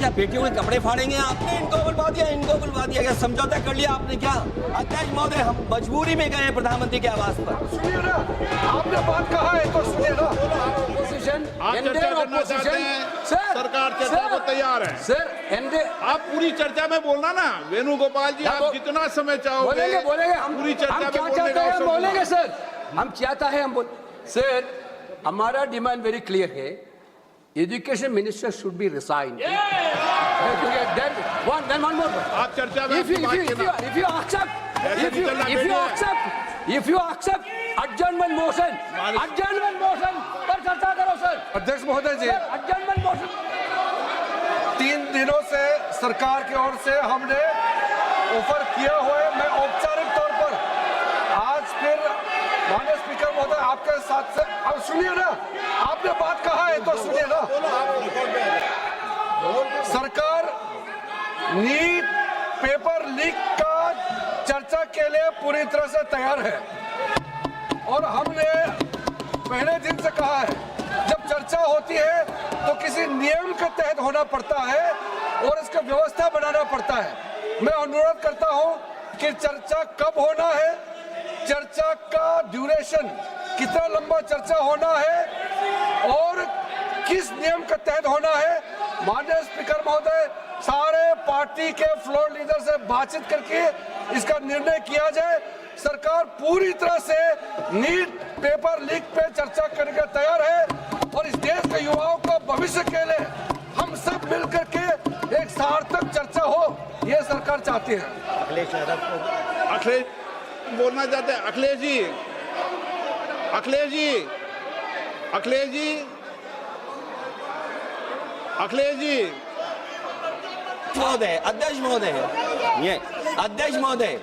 क्या बेटियों के कपड़े फाड़ेंगे? आपने इनको बुलवा दिया, क्या समझौता कर लिया आपने? क्या अध्यक्ष महोदय, हम मजबूरी में गए प्रधानमंत्री के आवास पर। सुनिए ना, आपने बात कहा है तो सुनिए ना। आप चर्चा करना चाहते हैं, सरकार चर्चा को तैयार है। सर आप पूरी चर्चा में बोलना ना, वेणुगोपाल जी, आप जितना समय चाहोगे बोलेंगे हम पूरी चर्चा में बोलने का अवसर बोलेंगे सर। हम चाहता है हम सर, हमारा डिमांड वेरी क्लियर है, education minister should be resign. आप चर्चा में if you accept adjournment motion पर चर्चा करो सर। अध्यक्ष महोदय जी, adjournment motion 3 दिनों से सरकार की ओर से हमने ऑफर किया हुआ है। मैं औपचारिक तौर पर आज फिर माननीय स्पीकर महोदय आपके साथ से, अब सुनिए ना, आपने बात कहा है तो सुनिए ना। सरकार नीट पेपर लीक का चर्चा के लिए पूरी तरह से तैयार है और हमने पहले दिन से कहा है, जब चर्चा होती है तो किसी नियम के तहत होना पड़ता है और इसका व्यवस्था बनाना पड़ता है। मैं अनुरोध करता हूं कि चर्चा कब होना है, चर्चा का ड्यूरेशन, कितना लंबा चर्चा होना है और किस नियम के तहत होना है, माननीय स्पीकर महोदय सारे पार्टी के फ्लोर लीडर से बातचीत करके इसका निर्णय किया जाए। सरकार पूरी तरह से नीट पेपर लीक पे चर्चा करने के तैयार है और इस देश के युवाओं का भविष्य के लिए हम सब मिलकर के एक सार्थक चर्चा हो, ये सरकार चाहती है। अखिलेश बोलना चाहते हैं। अखिलेश जी महोदय,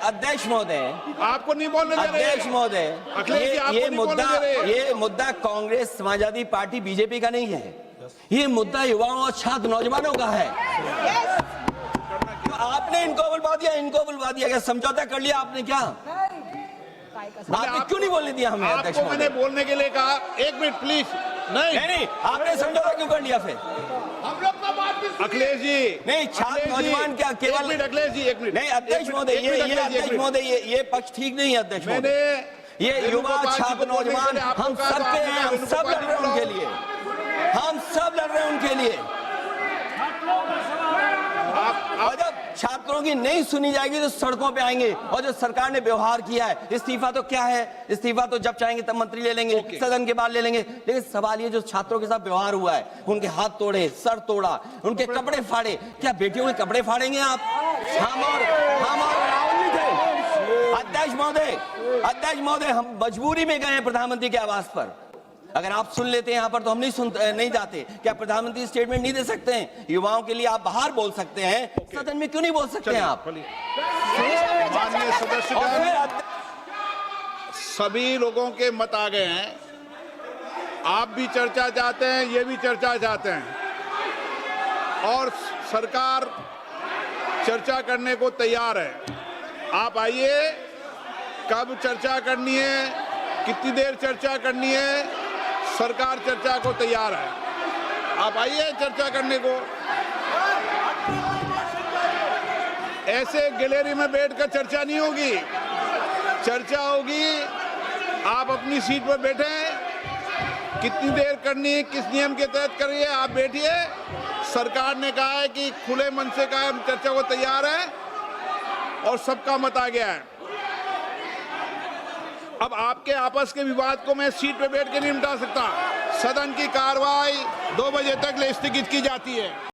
अध्यक्ष महोदय, आपको नहीं बोलने दे रहे। अध्यक्ष महोदय, अखिलेश जी, आपको नहीं बोलने दे रहे। ये मुद्दा कांग्रेस, समाजवादी पार्टी, बीजेपी का नहीं है, ये मुद्दा युवाओं और छात्र नौजवानों का है। आपने इनको बुलवा दिया, क्या समझौता कर लिया आपने? क्या आपने क्यों नहीं बोलने दिया हमें? अध्यक्ष आपको मैंने बोलने के लिए कहा, 1 मिनट प्लीज। नहीं, आपने समझौता क्यों कर लिया फिर? अखिलेष जी नहीं, छात्र नौजवान क्या केवल? अखिलेश जी 1 मिनट। नहीं अध्यक्ष महोदय, ये पक्ष ठीक नहीं है अध्यक्ष महोदय। ये युवा छात्र नौजवान हम सब के हैं, हम सब लड़ रहे हैं उनके लिए, हम सब लड़ रहे हैं उनके लिए। और जब छात्रों की नहीं सुनी जाएगी तो सड़कों पे आएंगे। और जो सरकार ने व्यवहार किया है, इस्तीफा तो क्या है, इस्तीफा तो जब चाहेंगे तब मंत्री ले लेंगे, सदन के बाद ले लेंगे। लेकिन सवाल ये, जो छात्रों के साथ व्यवहार हुआ है, उनके हाथ तोड़े, सर तोड़ा, उनके कपड़े फाड़े, क्या बेटियों के कपड़े फाड़ेंगे आप? हम और राहुल जी थे। अध्यक्ष महोदय, हम मजबूरी में गए प्रधानमंत्री के आवास पर। अगर आप सुन लेते हैं यहाँ पर तो हम नहीं जाते। क्या प्रधानमंत्री स्टेटमेंट नहीं दे सकते हैं? युवाओं के लिए आप बाहर बोल सकते हैं, सदन में क्यों नहीं बोल सकते हैं आप? माननीय सदस्यगण, सभी लोगों के मत आ गए हैं। आप भी चर्चा चाहते हैं, ये भी चर्चा चाहते हैं और सरकार चर्चा करने को तैयार है। आप आइए, कब चर्चा करनी है, कितनी देर चर्चा करनी है, सरकार चर्चा को तैयार है। आप आइए चर्चा करने को। ऐसे गैलरी में बैठकर चर्चा नहीं होगी, चर्चा होगी। आप अपनी सीट पर बैठे, कितनी देर करनी, किस नियम के तहत करिए, आप बैठिए। सरकार ने कहा है कि खुले मन से कहा है, चर्चा को तैयार है और सबका मत आ गया है। अब आपके आपस के विवाद को मैं सीट पे बैठ के नहीं निपटा सकता। सदन की कार्रवाई 2 बजे तक स्थगित की जाती है।